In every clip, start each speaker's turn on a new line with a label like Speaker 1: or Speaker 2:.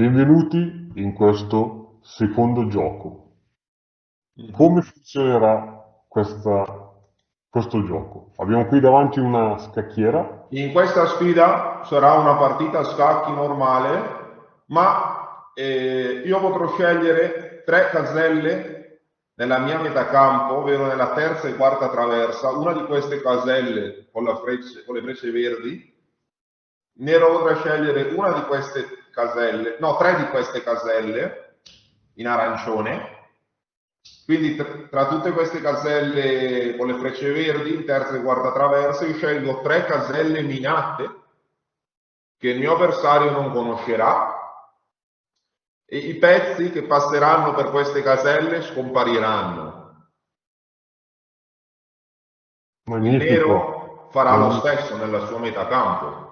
Speaker 1: Benvenuti in questo secondo gioco. Come
Speaker 2: Mhm.
Speaker 1: funzionerà questo gioco? Abbiamo qui davanti una scacchiera.
Speaker 2: In questa sfida sarà una partita a scacchi normale, ma io potrò scegliere tre caselle nella mia metà campo, ovvero nella terza e quarta traversa, una di queste caselle con le frecce verdi. Nero potrà scegliere una di queste caselle, no, tre di queste caselle in arancione. Quindi tra tutte queste caselle con le frecce verdi, in terza e quarta traversa, io scelgo tre caselle minate che il mio avversario non conoscerà e i pezzi che passeranno per queste caselle scompariranno. Il
Speaker 1: Magnifico,
Speaker 2: nero farà lo
Speaker 1: magnifico,
Speaker 2: stesso nella sua metà campo.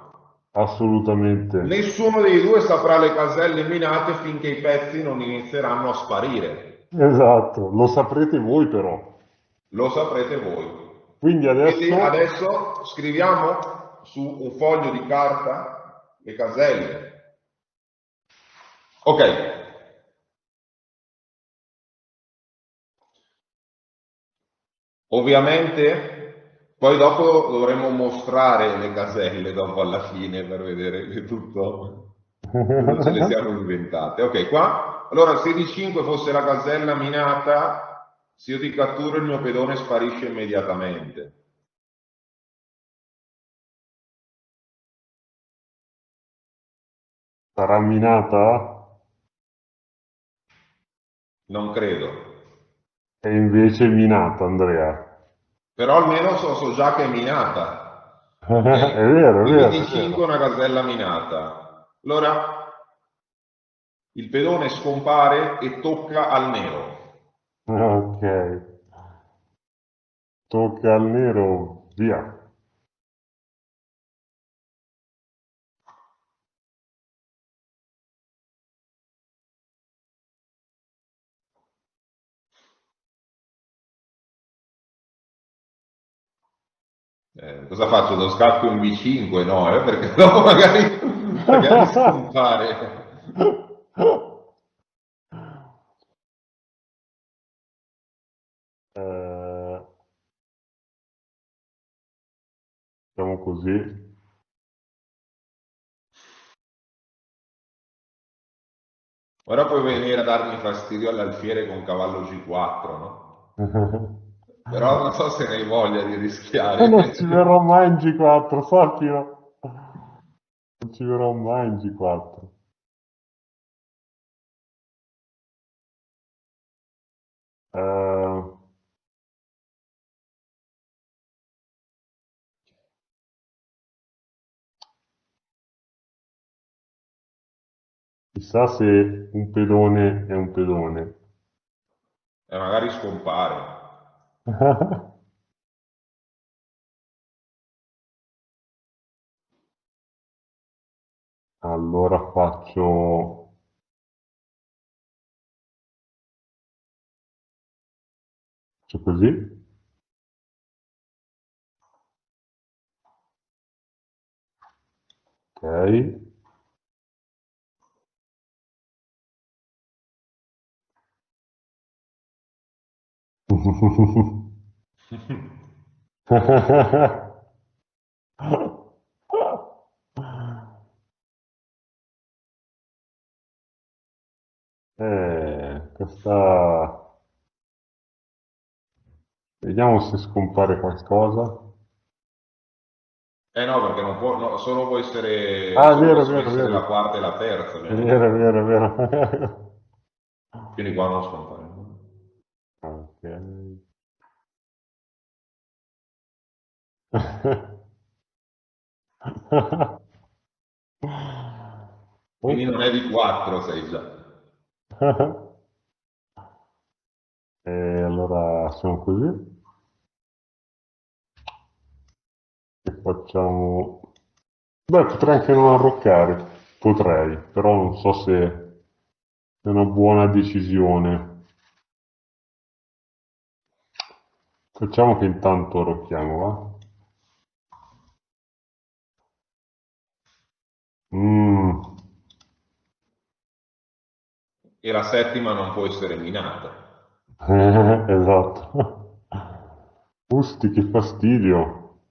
Speaker 1: assolutamente.
Speaker 2: Nessuno dei due saprà le caselle minate finché i pezzi non inizieranno a sparire.
Speaker 1: Esatto, lo saprete voi però.
Speaker 2: Lo saprete voi.
Speaker 1: Quindi
Speaker 2: Quindi
Speaker 1: adesso,
Speaker 2: adesso scriviamo su un foglio di carta le caselle. Ok, ovviamente poi dopo dovremo mostrare le caselle dopo alla fine per vedere che non ce le siamo inventate. Ok, qua. Allora, se di 5 fosse la casella minata, se io ti catturo il mio pedone sparisce immediatamente.
Speaker 1: sarà minata
Speaker 2: Non credo.
Speaker 1: e invece minata, Andrea.
Speaker 2: Però almeno so già che è minata.
Speaker 1: È
Speaker 2: Ok?
Speaker 1: vero, è
Speaker 2: Quindi
Speaker 1: vero,
Speaker 2: di
Speaker 1: è
Speaker 2: 5
Speaker 1: vero.
Speaker 2: una casella minata. Allora il pedone scompare e tocca al nero.
Speaker 1: Ok, tocca al nero, via.
Speaker 2: Cosa faccio? Lo scacco in B5? No, perché dopo magari scompare.
Speaker 1: Eh, Diciamo così.
Speaker 2: Ora puoi venire a darmi fastidio all'alfiere con cavallo G4, no? Però non so se ne hai voglia di
Speaker 1: E non
Speaker 2: rischiare.
Speaker 1: ci verrò mai in G4, sappilo. Non ci verrò mai in G4. Eh, Chissà se un pedone è un pedone.
Speaker 2: E magari scompare.
Speaker 1: Allora faccio così. Ok. Questa... Vediamo se scompare qualcosa.
Speaker 2: Eh no, perché non può, no,
Speaker 1: Ah, è
Speaker 2: solo
Speaker 1: vero, è
Speaker 2: possono
Speaker 1: vero, è
Speaker 2: essere la
Speaker 1: vero.
Speaker 2: quarta e la terza,
Speaker 1: È vero, è
Speaker 2: ovviamente.
Speaker 1: vero, è vero.
Speaker 2: Quindi qua non scompare.
Speaker 1: Ok.
Speaker 2: Quindi
Speaker 1: Ok.
Speaker 2: non è di 4, sei già.
Speaker 1: E allora facciamo così e facciamo... Beh, potrei anche non arroccare, potrei, però non so se è una buona decisione. Facciamo che intanto arrocchiamo, va? Mm,
Speaker 2: e la settima non può essere minata.
Speaker 1: Esatto. Usti, che fastidio,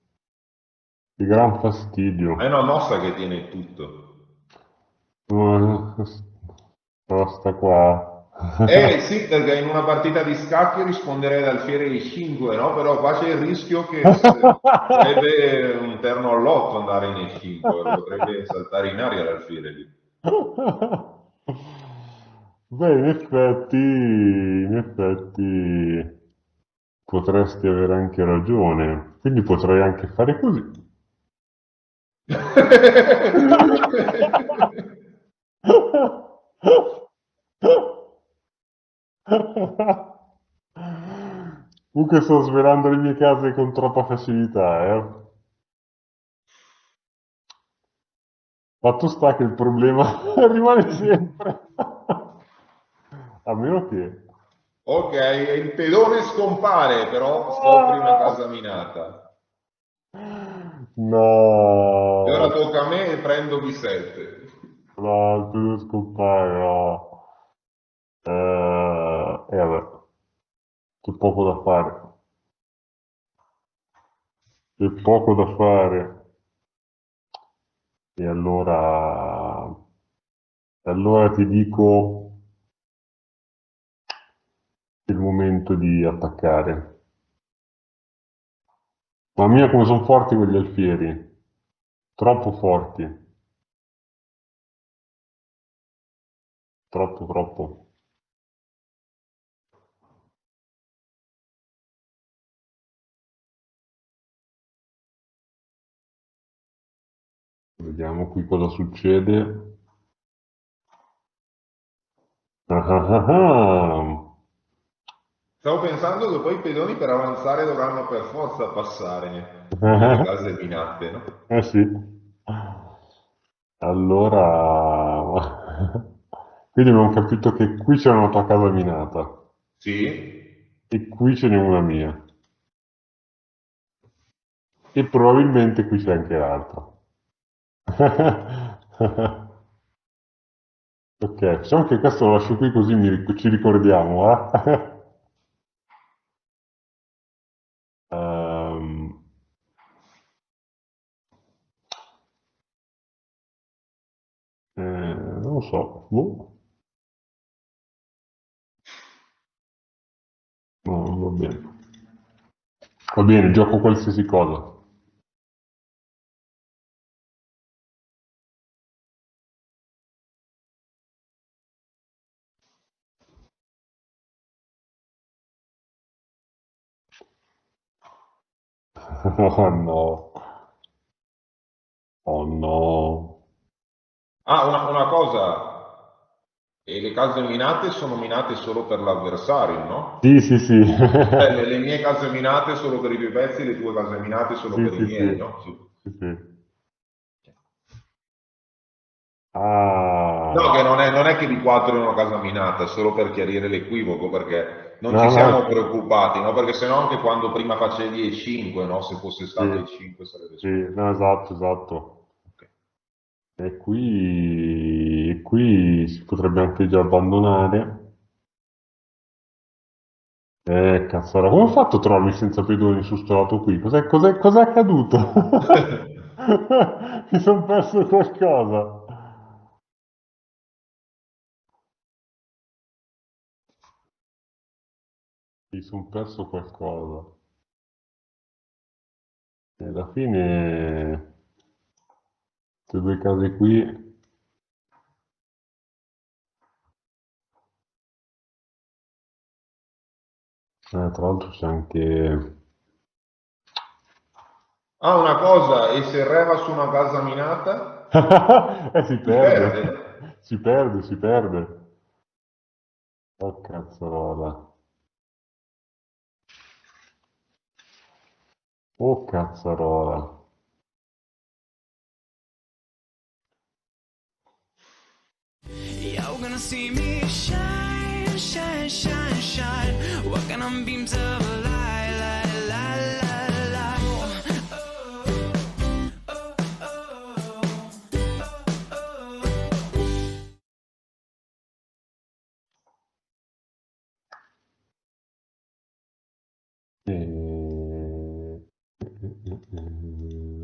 Speaker 1: che gran
Speaker 2: È
Speaker 1: fastidio.
Speaker 2: una mossa che tiene tutto.
Speaker 1: Eh, Basta qua.
Speaker 2: Eh sì, perché in una partita di scacchi risponderei ad alfiere di 5, no? Però qua c'è il rischio che sarebbe un terno all'otto andare in E5, potrebbe saltare in aria l'alfiere lì.
Speaker 1: Beh, in effetti potresti avere anche ragione, quindi potrei anche fare così. Comunque sto svelando le mie case con troppa facilità, eh. Fatto sta che il problema rimane sempre. A meno che...
Speaker 2: Ok, e il pedone scompare, però scopri una casa minata. E ora
Speaker 1: No,
Speaker 2: tocca a me e prendo B7.
Speaker 1: no, tu devi scompare, no. Vabbè, c'è poco da fare. C'è poco da fare. E allora ti dico che è il momento di attaccare. Mamma mia, come sono forti quegli alfieri. Troppo forti. Troppo, troppo. Vediamo qui cosa succede. Ah, ah, ah, ah.
Speaker 2: Stavo pensando che poi i pedoni per avanzare dovranno per forza passare nelle case minate, no?
Speaker 1: Eh sì. Allora... Quindi abbiamo capito che qui c'è una tua casa minata
Speaker 2: Sì?
Speaker 1: e qui ce n'è una mia. E probabilmente qui c'è anche l'altra. Ok, facciamo che questo lo lascio qui così ci ricordiamo, eh? Ehm, non lo so, boh. No, non va bene. Va bene, gioco qualsiasi cosa. Oh no, oh no.
Speaker 2: Ah, una cosa, e le case minate sono minate solo per l'avversario, no?
Speaker 1: Sì, sì, sì.
Speaker 2: Le mie case minate solo per i tuoi pezzi, le tue case minate solo
Speaker 1: Sì,
Speaker 2: per i
Speaker 1: sì,
Speaker 2: miei,
Speaker 1: sì.
Speaker 2: no? Sì.
Speaker 1: Sì, sì. Ah,
Speaker 2: No, che non è che di 4 è una casa minata, è solo per chiarire l'equivoco, perché non ci
Speaker 1: no,
Speaker 2: siamo
Speaker 1: no,
Speaker 2: preoccupati, no? Perché sennò anche quando prima facevi E5, no? Se fosse stato
Speaker 1: sì,
Speaker 2: E5 sarebbe
Speaker 1: sì,
Speaker 2: scoperto.
Speaker 1: no, esatto, esatto.
Speaker 2: Ok.
Speaker 1: E qui si potrebbe anche già abbandonare. Cazzarola, come ho fatto a trovarmi senza pedoni su sto lato qui? Cos'è accaduto? Mi sono perso qualcosa. Mi sono perso qualcosa. E alla fine, queste due case qui, tra l'altro c'è anche...
Speaker 2: Ah, una cosa, e se il re va su una casa minata,
Speaker 1: Si
Speaker 2: si perde,
Speaker 1: perde,
Speaker 2: no?
Speaker 1: si perde, si perde. Oh cazzarola, oh cazzarola.
Speaker 3: You're gonna see me shine, shine, shine, shine. Walking on beams of light, light, light, light, light.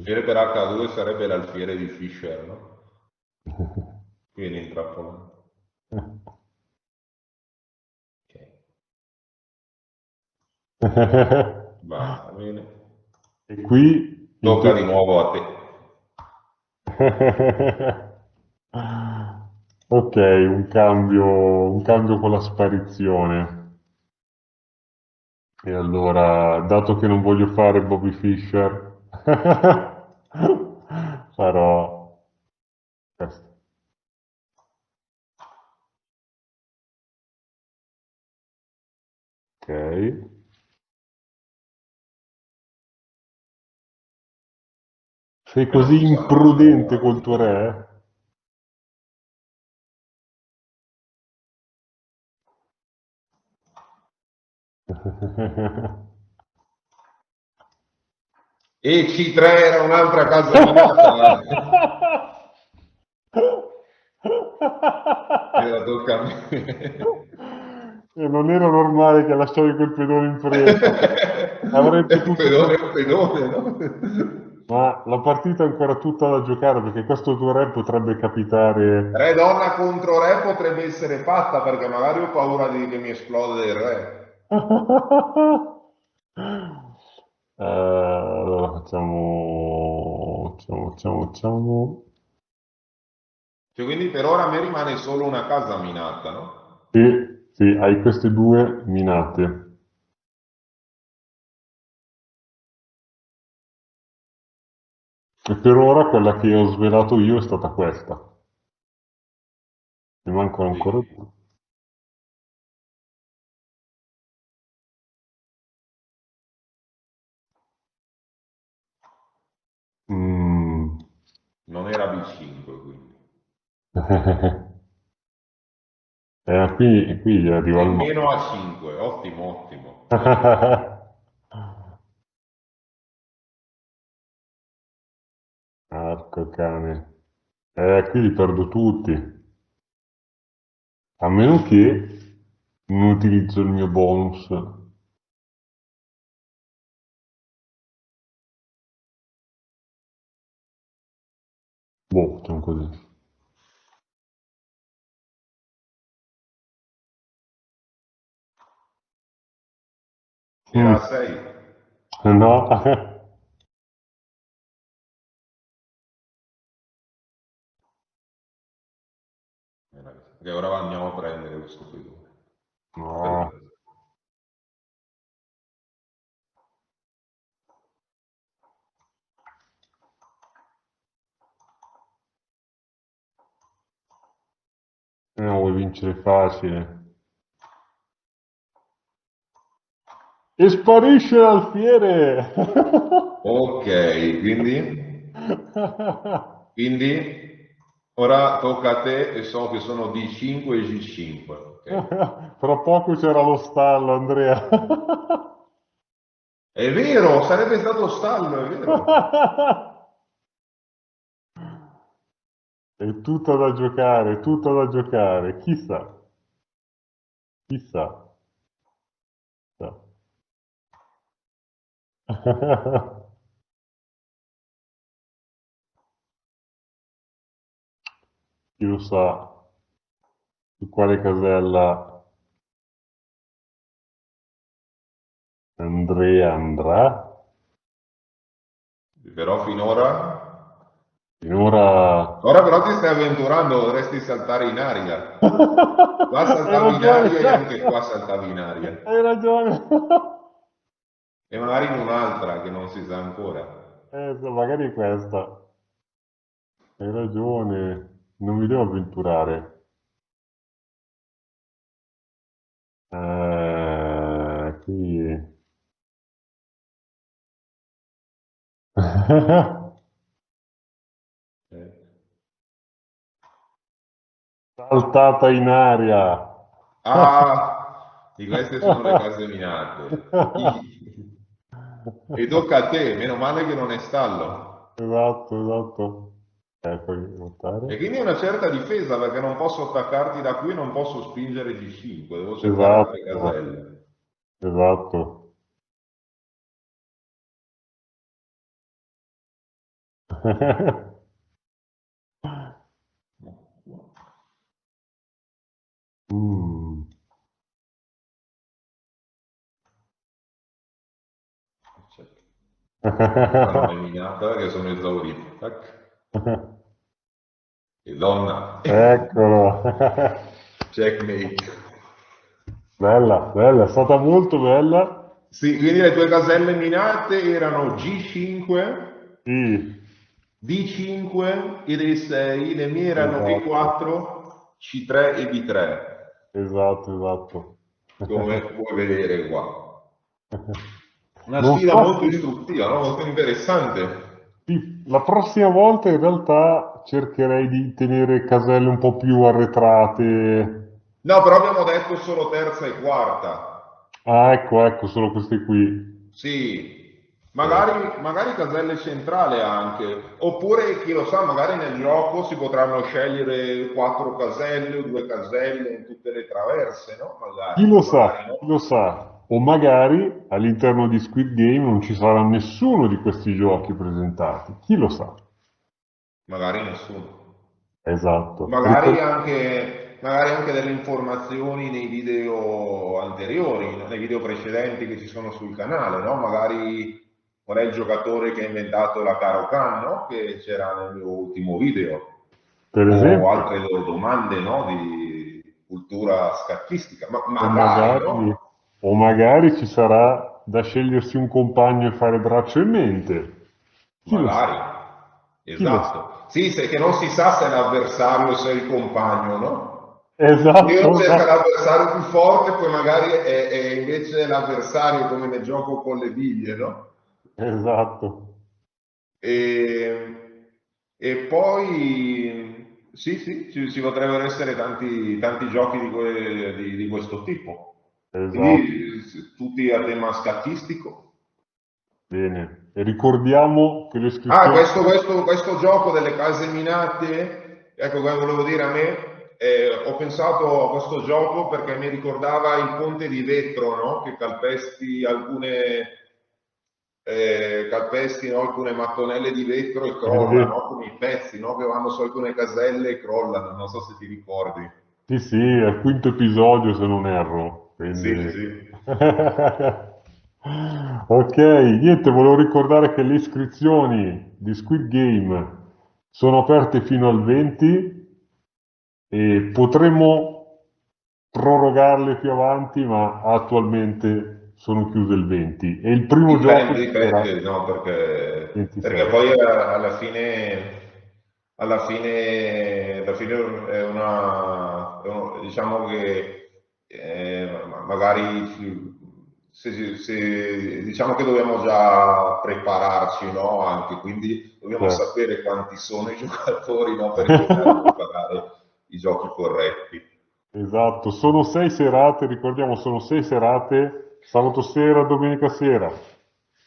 Speaker 2: Alfiere per H2 sarebbe l'alfiere di Fischer, no? Quindi intrappolato. Ok. Va bene.
Speaker 1: E qui
Speaker 2: Tocca di nuovo a te.
Speaker 1: Ok, un cambio con la sparizione. E allora, dato che non voglio fare Bobby Fischer, farò questo. Ok. Sei
Speaker 2: Che non
Speaker 1: così
Speaker 2: ci sarà
Speaker 1: imprudente
Speaker 2: ancora.
Speaker 1: col tuo re?
Speaker 2: E C3 era un'altra casa minata. Era tocca a me.
Speaker 1: E non era normale che lasciavi quel pedone in preda. Avrei potuto...
Speaker 2: È un pedone, no?
Speaker 1: Ma la partita è ancora tutta da giocare perché questo tuo re potrebbe capitare...
Speaker 2: Re donna contro re potrebbe essere fatta perché magari ho paura che mi esplode il re.
Speaker 1: Allora facciamo.
Speaker 2: Cioè, quindi per ora a me rimane solo una casa minata, no?
Speaker 1: Sì, hai queste due minate. E per ora quella che ho svelato io è stata questa. Ne mancano
Speaker 2: Sì.
Speaker 1: ancora due. Mm.
Speaker 2: Non era B5, quindi.
Speaker 1: Qui arriva al
Speaker 2: Nemmeno
Speaker 1: massimo.
Speaker 2: A5, ottimo, ottimo.
Speaker 1: Porco cane. Qui li perdo tutti. A meno che non utilizzo il mio bonus. Boh, facciamo così.
Speaker 2: Era
Speaker 1: Mm.
Speaker 2: A6.
Speaker 1: No.
Speaker 2: Che ora andiamo a prendere questo pedone.
Speaker 1: No. Vuoi vincere facile. E sparisce l'alfiere!
Speaker 2: Ok, quindi ora tocca a te e so che sono D5 e G5. Ok.
Speaker 1: Fra poco c'era lo stallo, Andrea.
Speaker 2: È vero, sarebbe stato stallo, è vero.
Speaker 1: È tutto da giocare, tutto da giocare. Chissà, chissà. Chissà. Chi lo sa su quale casella Andrea andrà?
Speaker 2: Però finora...
Speaker 1: Finora...
Speaker 2: Ora però ti stai avventurando, dovresti saltare in aria. Qua
Speaker 1: Hai
Speaker 2: saltavi in
Speaker 1: ragione,
Speaker 2: aria e anche qua saltavi in aria.
Speaker 1: hai ragione.
Speaker 2: E magari in un'altra che non si sa ancora.
Speaker 1: Magari è questa. Hai ragione. Non mi devo avventurare. Qui...
Speaker 2: Eh.
Speaker 1: Saltata in aria.
Speaker 2: Ah, di queste sono le case minate. E tocca a te, meno male che non è stallo.
Speaker 1: Esatto, esatto. Puoi
Speaker 2: E
Speaker 1: votare?
Speaker 2: quindi è una certa difesa perché non posso attaccarti da qui, non posso spingere G5, devo cercare altre
Speaker 1: Esatto,
Speaker 2: caselle.
Speaker 1: esatto. Mm.
Speaker 2: L'hanno eliminata che sono esaurito. Tac. E donna.
Speaker 1: Eccolo.
Speaker 2: Checkmate.
Speaker 1: Bella, bella, è stata molto bella.
Speaker 2: Sì, quindi le tue caselle minate erano G5,
Speaker 1: Sì,
Speaker 2: D5 e D6, le mie erano
Speaker 1: esatto,
Speaker 2: E4, C3 e B3,
Speaker 1: esatto, esatto.
Speaker 2: come puoi vedere qua. Una
Speaker 1: Non
Speaker 2: sfida
Speaker 1: so
Speaker 2: molto
Speaker 1: se...
Speaker 2: istruttiva, no? Molto interessante.
Speaker 1: Sì, la prossima volta in realtà cercherei di tenere caselle un po' più arretrate.
Speaker 2: No, però abbiamo detto solo terza e quarta.
Speaker 1: Ah, ecco, ecco, solo queste qui.
Speaker 2: Sì,
Speaker 1: Eh,
Speaker 2: magari caselle centrale anche, oppure chi lo sa, magari nel gioco si potranno scegliere 4 caselle o 2 caselle in tutte le traverse, no?
Speaker 1: Chi lo
Speaker 2: Magari
Speaker 1: sa,
Speaker 2: no,
Speaker 1: chi lo sa. O magari all'interno di Squid Game non ci sarà nessuno di questi giochi presentati. Chi lo sa?
Speaker 2: magari nessuno.
Speaker 1: Esatto.
Speaker 2: Magari anche delle informazioni nei video anteriori, no? Nei video precedenti che ci sono sul canale, no? Magari qual è il giocatore che ha inventato la Karokan, no? Che c'era nel mio ultimo video,
Speaker 1: Per
Speaker 2: o
Speaker 1: esempio.
Speaker 2: altre domande, no? Di cultura scacchistica, ma
Speaker 1: O
Speaker 2: magari,
Speaker 1: magari,
Speaker 2: no?
Speaker 1: o magari ci sarà da scegliersi un compagno e fare braccio e mente. Chi lo sa?
Speaker 2: Magari,
Speaker 1: Chi lo sa?
Speaker 2: esatto. Sì, che non si sa se è l'avversario o se è il compagno, no? Uno
Speaker 1: Esatto,
Speaker 2: cerca
Speaker 1: esatto,
Speaker 2: l'avversario più forte, poi magari è invece l'avversario come nel gioco con le biglie, no?
Speaker 1: esatto.
Speaker 2: E poi sì, sì, ci potrebbero essere tanti giochi di questo tipo.
Speaker 1: Esatto.
Speaker 2: Quindi tutti a tema scacchistico.
Speaker 1: Bene. E ricordiamo che le
Speaker 2: Ah,
Speaker 1: iscrizioni...
Speaker 2: questo gioco delle case minate, ecco cosa volevo dire a me, ho pensato a questo gioco perché mi ricordava il ponte di vetro, no? Che calpesti, no? Alcune mattonelle di vetro e crollano, no? Come i pezzi, no? Che vanno su alcune caselle e crollano, non so se ti ricordi.
Speaker 1: Sì, sì, è il quinto episodio se non erro.
Speaker 2: Sì,
Speaker 1: Quindi...
Speaker 2: sì.
Speaker 1: Ok, niente, volevo ricordare che le iscrizioni di Squid Game sono aperte fino al 20 e potremmo prorogarle più avanti, ma attualmente sono chiuse il 20 e il primo gioco
Speaker 2: Dipende,
Speaker 1: ci sarà
Speaker 2: dipende, no? Perché
Speaker 1: 26.
Speaker 2: poi alla fine diciamo che magari diciamo che dobbiamo già prepararci, no? Anche, quindi dobbiamo
Speaker 1: Certo.
Speaker 2: sapere quanti sono i giocatori, no? Per iniziare a preparare i giochi corretti.
Speaker 1: Esatto, sono 6 serate, ricordiamo, sono 6 serate, sabato sera, domenica sera,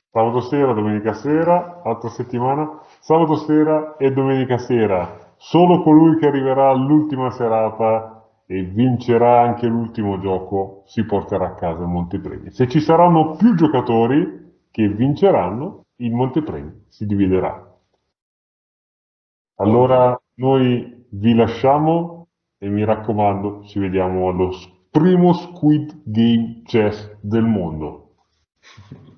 Speaker 1: sabato sera, domenica sera, altra settimana, sabato sera e domenica sera. Solo colui che arriverà all'ultima serata e vincerà anche l'ultimo gioco si porterà a casa il montepremi. Se ci saranno più giocatori che vinceranno, il montepremi si dividerà.
Speaker 2: Ottimo.
Speaker 1: Allora noi vi lasciamo e mi raccomando, ci vediamo allo primo Squid Game Chess del mondo.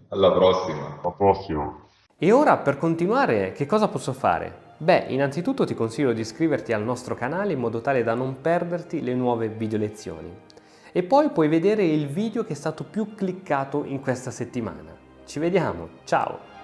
Speaker 2: Alla prossima.
Speaker 1: Alla prossima.
Speaker 4: E ora per continuare che cosa posso fare? Beh, innanzitutto ti consiglio di iscriverti al nostro canale in modo tale da non perderti le nuove video lezioni. E poi puoi vedere il video che è stato più cliccato in questa settimana. Ci vediamo, ciao!